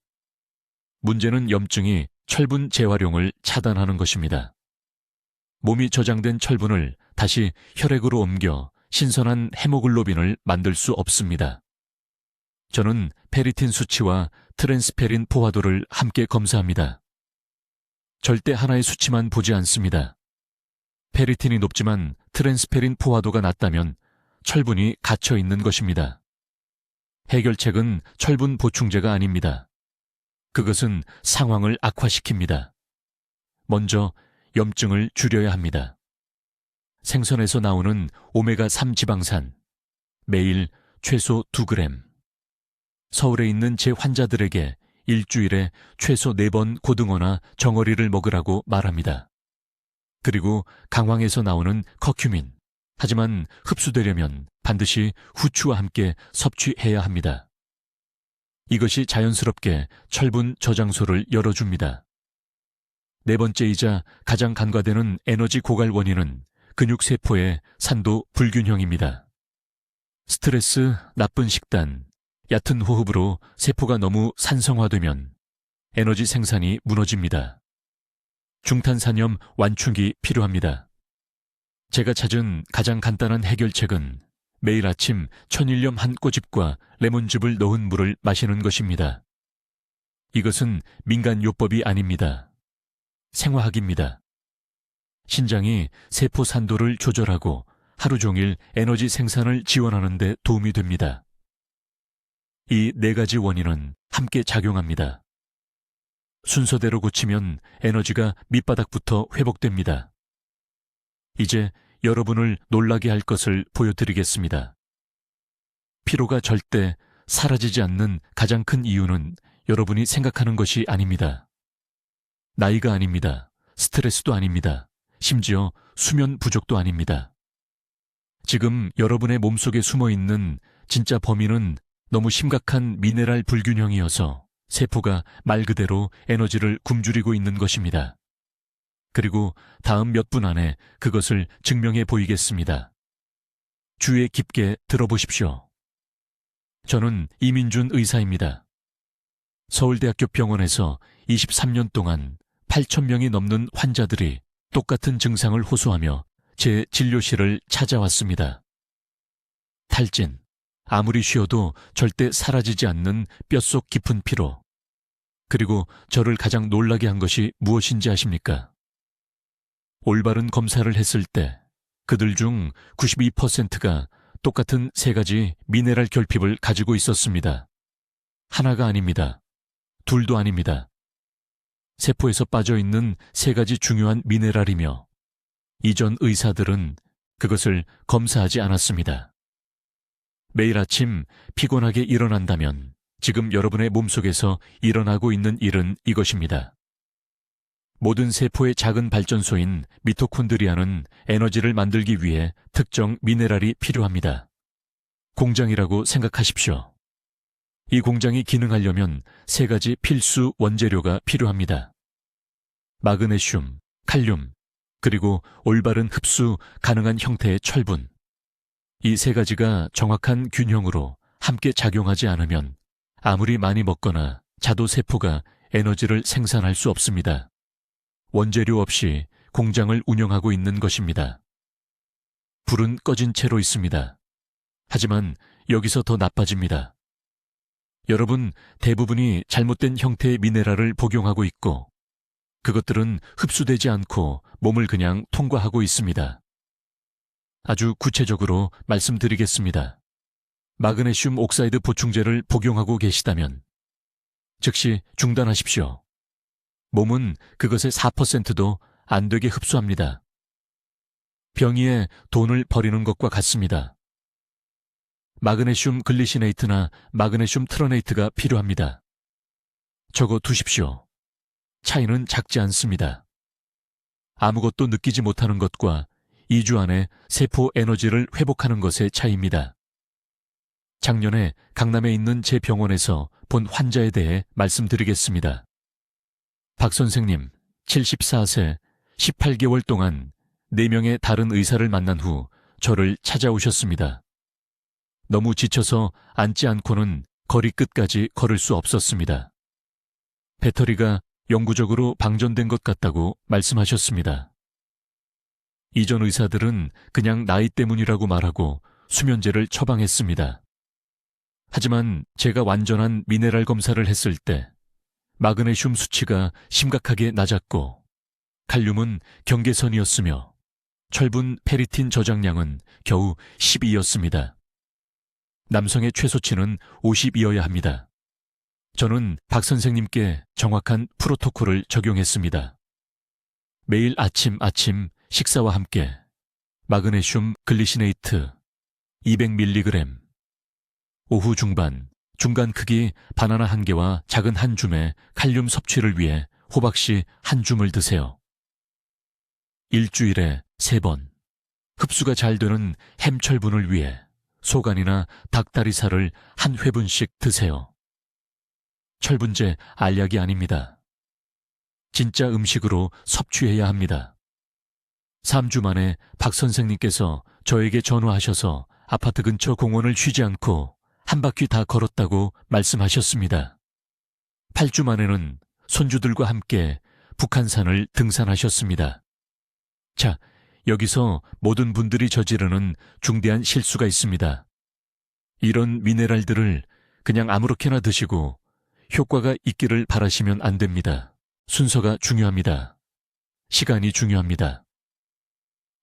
문제는 염증이 철분 재활용을 차단하는 것입니다. 몸이 저장된 철분을 다시 혈액으로 옮겨 신선한 헤모글로빈을 만들 수 없습니다. 저는 페리틴 수치와 트랜스페린 포화도를 함께 검사합니다. 절대 하나의 수치만 보지 않습니다. 페리틴이 높지만 트랜스페린 포화도가 낮다면 철분이 갇혀 있는 것입니다. 해결책은 철분 보충제가 아닙니다. 그것은 상황을 악화시킵니다. 먼저 염증을 줄여야 합니다. 생선에서 나오는 오메가3 지방산, 매일 최소 2g. 서울에 있는 제 환자들에게 일주일에 최소 4번 고등어나 정어리를 먹으라고 말합니다. 그리고 강황에서 나오는 커큐민, 하지만 흡수되려면 반드시 후추와 함께 섭취해야 합니다. 이것이 자연스럽게 철분 저장소를 열어줍니다. 네 번째이자 가장 간과되는 에너지 고갈 원인은 근육세포의 산도 불균형입니다. 스트레스, 나쁜 식단, 얕은 호흡으로 세포가 너무 산성화되면 에너지 생산이 무너집니다. 중탄산염 완충이 필요합니다. 제가 찾은 가장 간단한 해결책은 매일 아침 천일염 한 꼬집과 레몬즙을 넣은 물을 마시는 것입니다. 이것은 민간요법이 아닙니다. 생화학입니다. 신장이 세포 산도를 조절하고 하루 종일 에너지 생산을 지원하는 데 도움이 됩니다. 이 네 가지 원인은 함께 작용합니다. 순서대로 고치면 에너지가 밑바닥부터 회복됩니다. 이제 여러분을 놀라게 할 것을 보여드리겠습니다. 피로가 절대 사라지지 않는 가장 큰 이유는 여러분이 생각하는 것이 아닙니다. 나이가 아닙니다. 스트레스도 아닙니다. 심지어 수면 부족도 아닙니다. 지금 여러분의 몸속에 숨어 있는 진짜 범인은 너무 심각한 미네랄 불균형이어서 세포가 말 그대로 에너지를 굶주리고 있는 것입니다. 그리고 다음 몇 분 안에 그것을 증명해 보이겠습니다. 주의 깊게 들어보십시오. 저는 이민준 의사입니다. 서울대학교 병원에서 23년 동안 8,000명이 넘는 환자들이 똑같은 증상을 호소하며 제 진료실을 찾아왔습니다. 탈진, 아무리 쉬어도 절대 사라지지 않는 뼛속 깊은 피로. 그리고 저를 가장 놀라게 한 것이 무엇인지 아십니까? 올바른 검사를 했을 때 그들 중 92%가 똑같은 세 가지 미네랄 결핍을 가지고 있었습니다. 하나가 아닙니다. 둘도 아닙니다. 세포에서 빠져있는 세 가지 중요한 미네랄이며 이전 의사들은 그것을 검사하지 않았습니다. 매일 아침 피곤하게 일어난다면 지금 여러분의 몸속에서 일어나고 있는 일은 이것입니다. 모든 세포의 작은 발전소인 미토콘드리아는 에너지를 만들기 위해 특정 미네랄이 필요합니다. 공장이라고 생각하십시오. 이 공장이 기능하려면 세 가지 필수 원재료가 필요합니다. 마그네슘, 칼륨, 그리고 올바른 흡수 가능한 형태의 철분. 이 세 가지가 정확한 균형으로 함께 작용하지 않으면 아무리 많이 먹거나 자도 세포가 에너지를 생산할 수 없습니다. 원재료 없이 공장을 운영하고 있는 것입니다. 불은 꺼진 채로 있습니다. 하지만 여기서 더 나빠집니다. 여러분, 대부분이 잘못된 형태의 미네랄을 복용하고 있고 그것들은 흡수되지 않고 몸을 그냥 통과하고 있습니다. 아주 구체적으로 말씀드리겠습니다. 마그네슘 옥사이드 보충제를 복용하고 계시다면 즉시 중단하십시오. 몸은 그것의 4%도 안 되게 흡수합니다. 병이에 돈을 버리는 것과 같습니다. 마그네슘 글리시네이트나 마그네슘 트러네이트가 필요합니다. 적어 두십시오. 차이는 작지 않습니다. 아무것도 느끼지 못하는 것과 2주 안에 세포 에너지를 회복하는 것의 차이입니다. 작년에 강남에 있는 제 병원에서 본 환자에 대해 말씀드리겠습니다. 박 선생님, 74세, 18개월 동안 4명의 다른 의사를 만난 후 저를 찾아오셨습니다. 너무 지쳐서 앉지 않고는 거리 끝까지 걸을 수 없었습니다. 배터리가 영구적으로 방전된 것 같다고 말씀하셨습니다. 이전 의사들은 그냥 나이 때문이라고 말하고 수면제를 처방했습니다. 하지만 제가 완전한 미네랄 검사를 했을 때 마그네슘 수치가 심각하게 낮았고 칼륨은 경계선이었으며 철분 페리틴 저장량은 겨우 12였습니다. 남성의 최소치는 50이어야 합니다. 저는 박 선생님께 정확한 프로토콜을 적용했습니다. 매일 아침 식사와 함께 마그네슘 글리시네이트 200mg, 오후 중반, 중간 크기 바나나 1개와 작은 한 줌의 칼륨 섭취를 위해 호박씨 한 줌을 드세요. 일주일에 3번, 흡수가 잘 되는 햄철분을 위해 소간이나 닭다리살을 한 회분씩 드세요. 철분제 알약이 아닙니다. 진짜 음식으로 섭취해야 합니다. 3주 만에 박 선생님께서 저에게 전화하셔서 아파트 근처 공원을 쉬지 않고 한 바퀴 다 걸었다고 말씀하셨습니다. 8주 만에는 손주들과 함께 북한산을 등산하셨습니다. 자, 여기서 모든 분들이 저지르는 중대한 실수가 있습니다. 이런 미네랄들을 그냥 아무렇게나 드시고 효과가 있기를 바라시면 안 됩니다. 순서가 중요합니다. 시간이 중요합니다.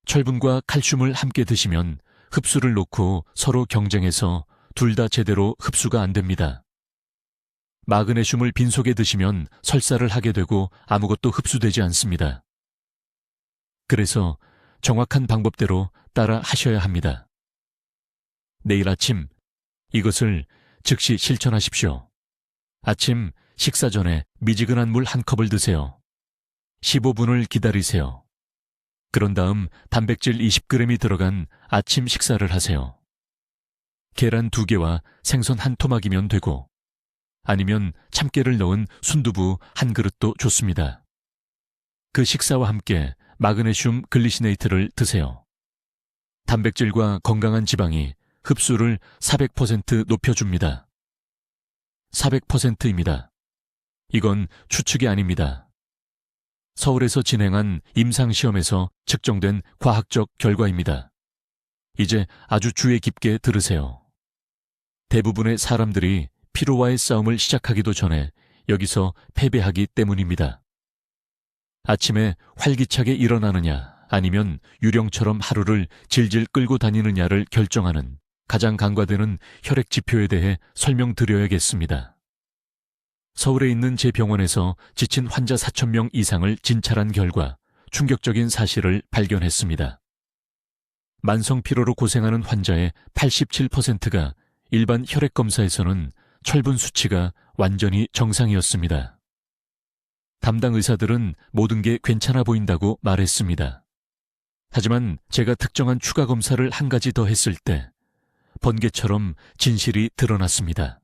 철분과 칼슘을 함께 드시면 흡수를 놓고 서로 경쟁해서 둘 다 제대로 흡수가 안 됩니다. 마그네슘을 빈속에 드시면 설사를 하게 되고 아무것도 흡수되지 않습니다. 그래서 정확한 방법대로 따라 하셔야 합니다. 내일 아침 이것을 즉시 실천하십시오. 아침 식사 전에 미지근한 물 1컵을 드세요. 15분을 기다리세요. 그런 다음 단백질 20g이 들어간 아침 식사를 하세요. 계란 2개와 생선 1토막이면 되고 아니면 참깨를 넣은 순두부 1그릇도 좋습니다. 그 식사와 함께 마그네슘 글리시네이트를 드세요. 단백질과 건강한 지방이 흡수를 400% 높여줍니다. 400%입니다. 이건 추측이 아닙니다. 서울에서 진행한 임상시험에서 측정된 과학적 결과입니다. 이제 아주 주의 깊게 들으세요. 대부분의 사람들이 피로와의 싸움을 시작하기도 전에 여기서 패배하기 때문입니다. 아침에 활기차게 일어나느냐 아니면 유령처럼 하루를 질질 끌고 다니느냐를 결정하는 가장 간과되는 혈액 지표에 대해 설명드려야겠습니다. 서울에 있는 제 병원에서 지친 환자 4,000명 이상을 진찰한 결과 충격적인 사실을 발견했습니다. 만성 피로로 고생하는 환자의 87%가 일반 혈액 검사에서는 철분 수치가 완전히 정상이었습니다. 담당 의사들은 모든 게 괜찮아 보인다고 말했습니다. 하지만 제가 특정한 추가 검사를 한 가지 더 했을 때 번개처럼 진실이 드러났습니다.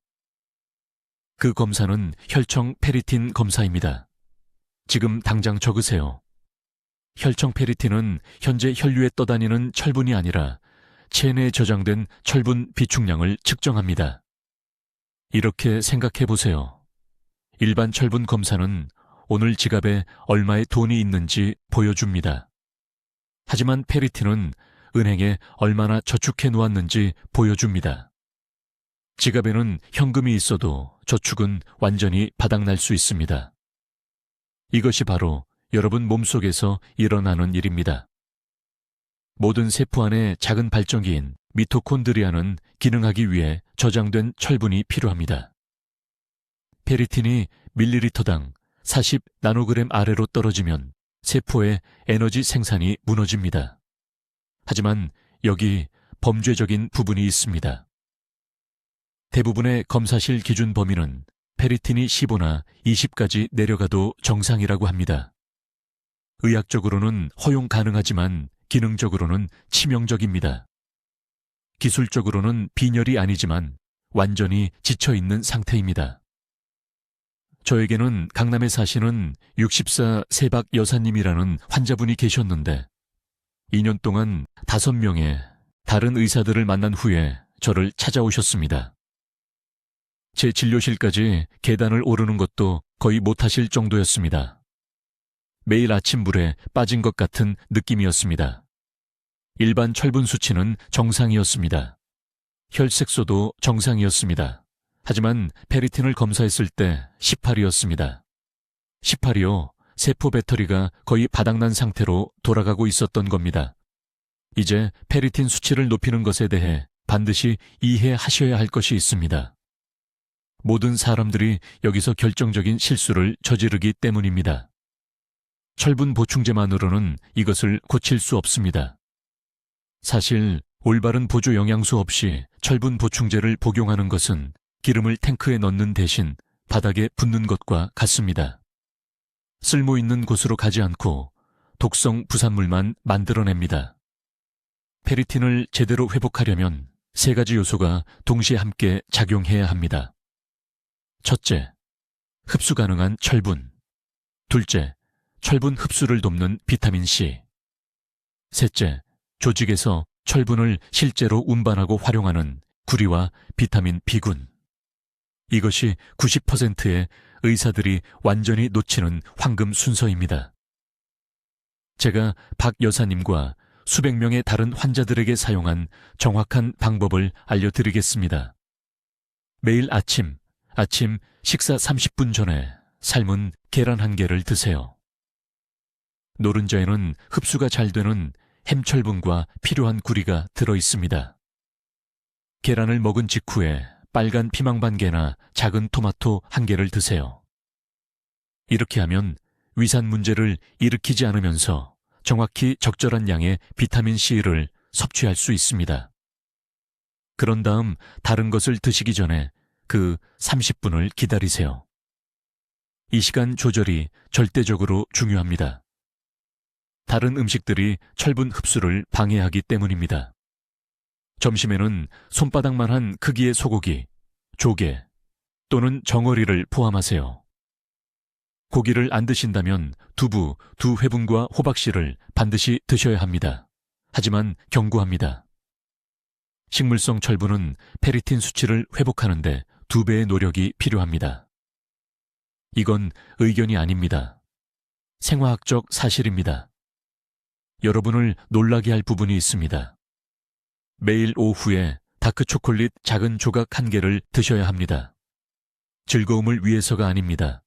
그 검사는 혈청 페리틴 검사입니다. 지금 당장 적으세요. 혈청 페리틴은 현재 혈류에 떠다니는 철분이 아니라 체내에 저장된 철분 비축량을 측정합니다. 이렇게 생각해 보세요. 일반 철분 검사는 오늘 지갑에 얼마의 돈이 있는지 보여줍니다. 하지만 페리틴은 은행에 얼마나 저축해 놓았는지 보여줍니다. 지갑에는 현금이 있어도 저축은 완전히 바닥날 수 있습니다. 이것이 바로 여러분 몸속에서 일어나는 일입니다. 모든 세포 안에 작은 발전기인 미토콘드리아는 기능하기 위해 저장된 철분이 필요합니다. 페리틴이 밀리리터당 40 나노그램 아래로 떨어지면 세포의 에너지 생산이 무너집니다. 하지만 여기 범죄적인 부분이 있습니다. 대부분의 검사실 기준 범위는 페리틴이 15나 20까지 내려가도 정상이라고 합니다. 의학적으로는 허용 가능하지만 기능적으로는 치명적입니다. 기술적으로는 빈혈이 아니지만 완전히 지쳐있는 상태입니다. 저에게는 강남에 사시는 64 세박 여사님이라는 환자분이 계셨는데 2년 동안 5명의 다른 의사들을 만난 후에 저를 찾아오셨습니다. 제 진료실까지 계단을 오르는 것도 거의 못하실 정도였습니다. 매일 아침 물에 빠진 것 같은 느낌이었습니다. 일반 철분 수치는 정상이었습니다. 혈색소도 정상이었습니다. 하지만 페리틴을 검사했을 때 18이었습니다. 18이요, 세포 배터리가 거의 바닥난 상태로 돌아가고 있었던 겁니다. 이제 페리틴 수치를 높이는 것에 대해 반드시 이해하셔야 할 것이 있습니다. 모든 사람들이 여기서 결정적인 실수를 저지르기 때문입니다. 철분 보충제만으로는 이것을 고칠 수 없습니다. 사실 올바른 보조 영양소 없이 철분 보충제를 복용하는 것은 기름을 탱크에 넣는 대신 바닥에 붓는 것과 같습니다. 쓸모 있는 곳으로 가지 않고 독성 부산물만 만들어냅니다. 페리틴을 제대로 회복하려면 3가지 요소가 동시에 함께 작용해야 합니다. 첫째, 흡수 가능한 철분. 둘째, 철분 흡수를 돕는 비타민C. 셋째, 조직에서 철분을 실제로 운반하고 활용하는 구리와 비타민 B군. 이것이 90%의 의사들이 완전히 놓치는 황금 순서입니다. 제가 박 여사님과 수백 명의 다른 환자들에게 사용한 정확한 방법을 알려드리겠습니다. 매일 아침 식사 30분 전에 삶은 계란 1개를 드세요. 노른자에는 흡수가 잘 되는 햄철분과 필요한 구리가 들어 있습니다. 계란을 먹은 직후에 빨간 피망반개나 작은 토마토 1개를 드세요. 이렇게 하면 위산 문제를 일으키지 않으면서 정확히 적절한 양의 비타민C를 섭취할 수 있습니다. 그런 다음 다른 것을 드시기 전에 그 30분을 기다리세요. 이 시간 조절이 절대적으로 중요합니다. 다른 음식들이 철분 흡수를 방해하기 때문입니다. 점심에는 손바닥만한 크기의 소고기, 조개 또는 정어리를 포함하세요. 고기를 안 드신다면 두부, 2회분과 호박씨를 반드시 드셔야 합니다. 하지만 경고합니다. 식물성 철분은 페리틴 수치를 회복하는데 2배의 노력이 필요합니다. 이건 의견이 아닙니다. 생화학적 사실입니다. 여러분을 놀라게 할 부분이 있습니다. 매일 오후에 다크초콜릿 작은 조각 1개를 드셔야 합니다. 즐거움을 위해서가 아닙니다.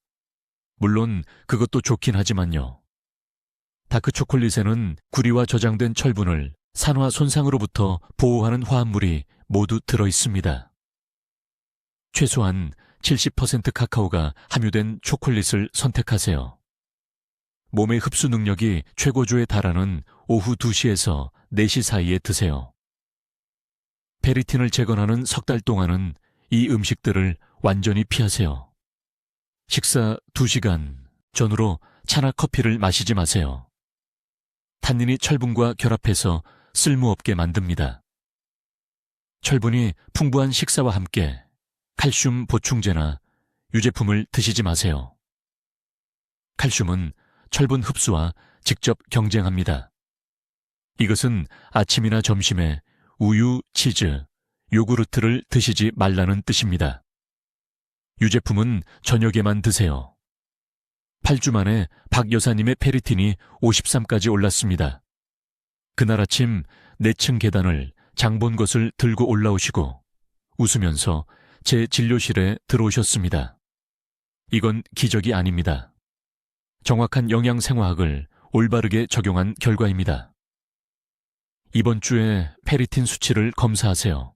물론 그것도 좋긴 하지만요. 다크초콜릿에는 구리와 저장된 철분을 산화 손상으로부터 보호하는 화합물이 모두 들어 있습니다. 최소한 70% 카카오가 함유된 초콜릿을 선택하세요. 몸의 흡수 능력이 최고조에 달하는 오후 2시에서 4시 사이에 드세요. 페리틴을 재건하는 3달 동안은 이 음식들을 완전히 피하세요. 식사 2시간 전후로 차나 커피를 마시지 마세요. 탄닌이 철분과 결합해서 쓸모없게 만듭니다. 철분이 풍부한 식사와 함께 칼슘 보충제나 유제품을 드시지 마세요. 칼슘은 철분 흡수와 직접 경쟁합니다. 이것은 아침이나 점심에 우유, 치즈, 요구르트를 드시지 말라는 뜻입니다. 유제품은 저녁에만 드세요. 8주 만에 박 여사님의 페리틴이 53까지 올랐습니다. 그날 아침 4층 계단을 장 본 것을 들고 올라오시고 웃으면서 제 진료실에 들어오셨습니다. 이건 기적이 아닙니다. 정확한 영양생화학을 올바르게 적용한 결과입니다. 이번 주에 페리틴 수치를 검사하세요.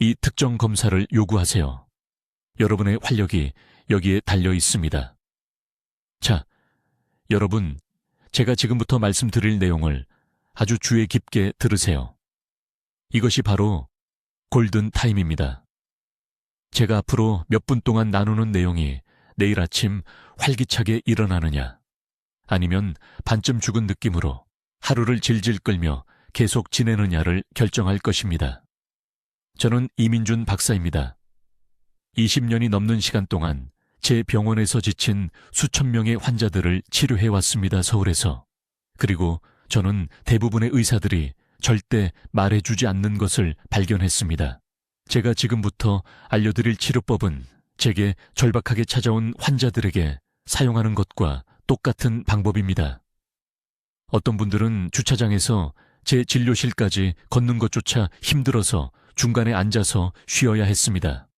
이 특정 검사를 요구하세요. 여러분의 활력이 여기에 달려 있습니다. 자, 여러분, 제가 지금부터 말씀드릴 내용을 아주 주의 깊게 들으세요. 이것이 바로 골든 타임입니다. 제가 앞으로 몇 분 동안 나누는 내용이 내일 아침 활기차게 일어나느냐, 아니면 반쯤 죽은 느낌으로 하루를 질질 끌며 계속 지내느냐를 결정할 것입니다. 저는 이민준 박사입니다. 20년이 넘는 시간 동안 제 병원에서 지친 수천 명의 환자들을 치료해왔습니다, 서울에서. 그리고 저는 대부분의 의사들이 절대 말해주지 않는 것을 발견했습니다. 제가 지금부터 알려드릴 치료법은 제게 절박하게 찾아온 환자들에게 사용하는 것과 똑같은 방법입니다. 어떤 분들은 주차장에서 제 진료실까지 걷는 것조차 힘들어서 중간에 앉아서 쉬어야 했습니다.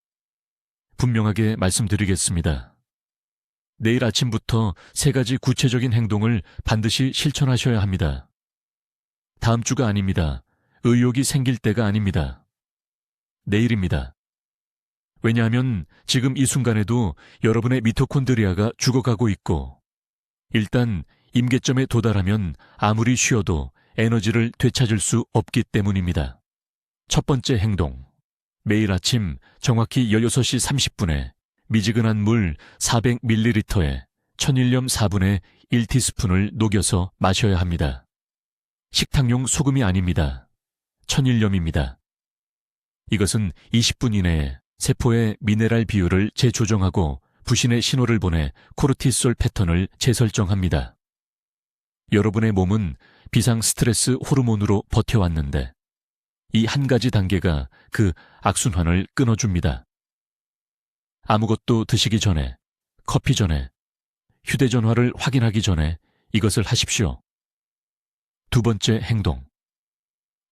분명하게 말씀드리겠습니다. 내일 아침부터 3가지 구체적인 행동을 반드시 실천하셔야 합니다. 다음 주가 아닙니다. 의욕이 생길 때가 아닙니다. 내일입니다. 왜냐하면 지금 이 순간에도 여러분의 미토콘드리아가 죽어가고 있고, 일단 임계점에 도달하면 아무리 쉬어도 에너지를 되찾을 수 없기 때문입니다. 첫 번째 행동. 매일 아침 정확히 16시 30분에 미지근한 물 400ml에 천일염 4분의 1티스푼을 녹여서 마셔야 합니다. 식탁용 소금이 아닙니다. 천일염입니다. 이것은 20분 이내에 세포의 미네랄 비율을 재조정하고 부신의 신호를 보내 코르티솔 패턴을 재설정합니다. 여러분의 몸은 비상 스트레스 호르몬으로 버텨왔는데 이 한 가지 단계가 그 악순환을 끊어줍니다. 아무것도 드시기 전에, 커피 전에, 휴대전화를 확인하기 전에 이것을 하십시오. 두 번째 행동.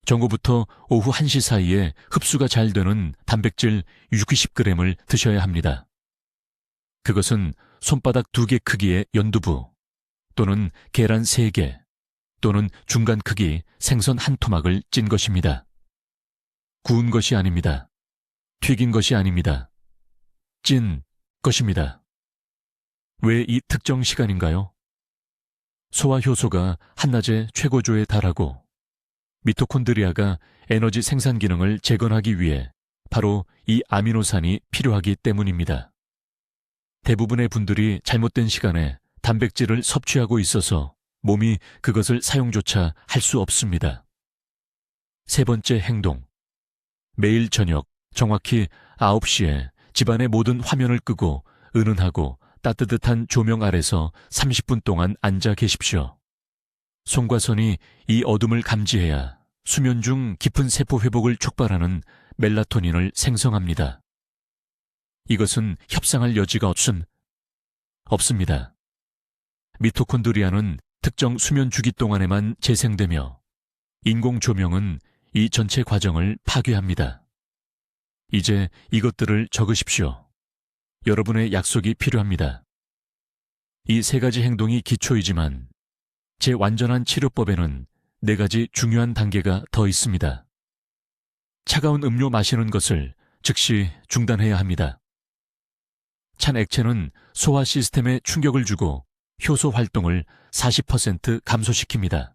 정오부터 오후 1시 사이에 흡수가 잘 되는 단백질 60g을 드셔야 합니다. 그것은 손바닥 2개 크기의 연두부, 또는 계란 3개, 또는 중간 크기 생선 한 토막을 찐 것입니다. 구운 것이 아닙니다. 튀긴 것이 아닙니다. 찐 것입니다. 왜 이 특정 시간인가요? 소화 효소가 한낮에 최고조에 달하고 미토콘드리아가 에너지 생산 기능을 재건하기 위해 바로 이 아미노산이 필요하기 때문입니다. 대부분의 분들이 잘못된 시간에 단백질을 섭취하고 있어서 몸이 그것을 사용조차 할 수 없습니다. 세 번째 행동. 매일 저녁 정확히 9시에 집안의 모든 화면을 끄고 은은하고 따뜻한 조명 아래서 30분 동안 앉아 계십시오. 손과 손이 이 어둠을 감지해야 수면 중 깊은 세포 회복을 촉발하는 멜라토닌을 생성합니다. 이것은 협상할 여지가 없습니다. 미토콘드리아는 특정 수면 주기 동안에만 재생되며 인공 조명은 이 전체 과정을 파괴합니다. 이제 이것들을 적으십시오. 여러분의 약속이 필요합니다. 이 3가지 행동이 기초이지만 제 완전한 치료법에는 4가지 중요한 단계가 더 있습니다. 차가운 음료 마시는 것을 즉시 중단해야 합니다. 찬 액체는 소화 시스템에 충격을 주고 효소 활동을 40% 감소시킵니다.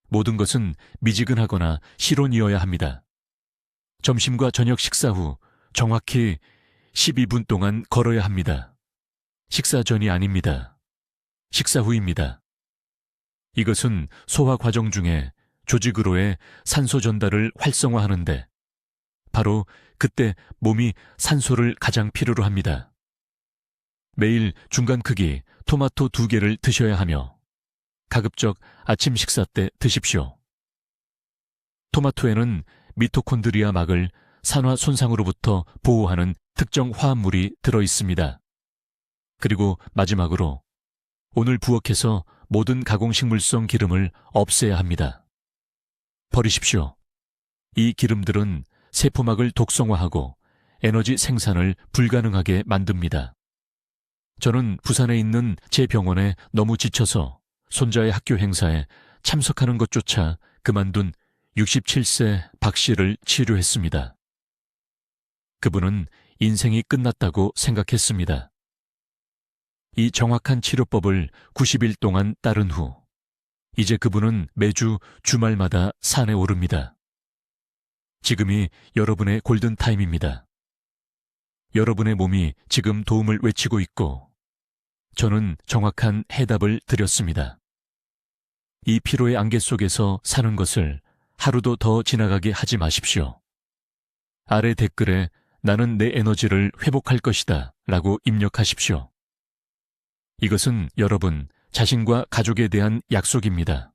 모든 것은 미지근하거나 실온이어야 합니다. 점심과 저녁 식사 후 정확히 12분 동안 걸어야 합니다. 식사 전이 아닙니다. 식사 후입니다. 이것은 소화 과정 중에 조직으로의 산소 전달을 활성화하는데 바로 그때 몸이 산소를 가장 필요로 합니다. 매일 중간 크기 토마토 2개를 드셔야 하며 가급적 아침 식사 때 드십시오. 토마토에는 미토콘드리아 막을 산화 손상으로부터 보호하는 특정 화합물이 들어 있습니다. 그리고 마지막으로 오늘 부엌에서 모든 가공식물성 기름을 없애야 합니다. 버리십시오. 이 기름들은 세포막을 독성화하고 에너지 생산을 불가능하게 만듭니다. 저는 부산에 있는 제 병원에 너무 지쳐서 손자의 학교 행사에 참석하는 것조차 그만둔 67세 박 씨를 치료했습니다. 그분은 인생이 끝났다고 생각했습니다. 이 정확한 치료법을 90일 동안 따른 후 이제 그분은 매주 주말마다 산에 오릅니다. 지금이 여러분의 골든타임입니다. 여러분의 몸이 지금 도움을 외치고 있고 저는 정확한 해답을 드렸습니다. 이 피로의 안개 속에서 사는 것을 하루도 더 지나가게 하지 마십시오. 아래 댓글에 나는 내 에너지를 회복할 것이다 라고 입력하십시오. 이것은 여러분 자신과 가족에 대한 약속입니다.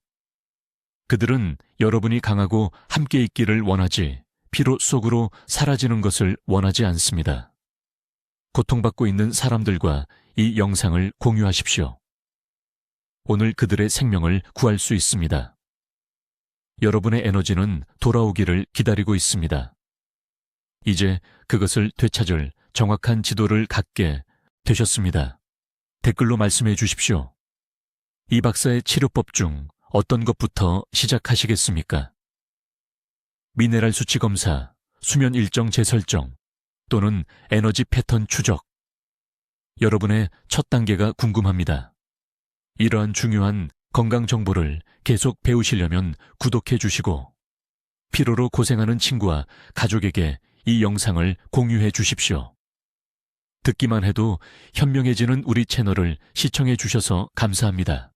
그들은 여러분이 강하고 함께 있기를 원하지 피로 속으로 사라지는 것을 원하지 않습니다. 고통받고 있는 사람들과 이 영상을 공유하십시오. 오늘 그들의 생명을 구할 수 있습니다. 여러분의 에너지는 돌아오기를 기다리고 있습니다. 이제 그것을 되찾을 정확한 지도를 갖게 되셨습니다. 댓글로 말씀해 주십시오. 이 박사의 치료법 중 어떤 것부터 시작하시겠습니까? 미네랄 수치 검사, 수면 일정 재설정, 또는 에너지 패턴 추적. 여러분의 첫 단계가 궁금합니다. 이러한 중요한 건강 정보를 계속 배우시려면 구독해 주시고 피로로 고생하는 친구와 가족에게 이 영상을 공유해 주십시오. 듣기만 해도 현명해지는 우리 채널을 시청해 주셔서 감사합니다.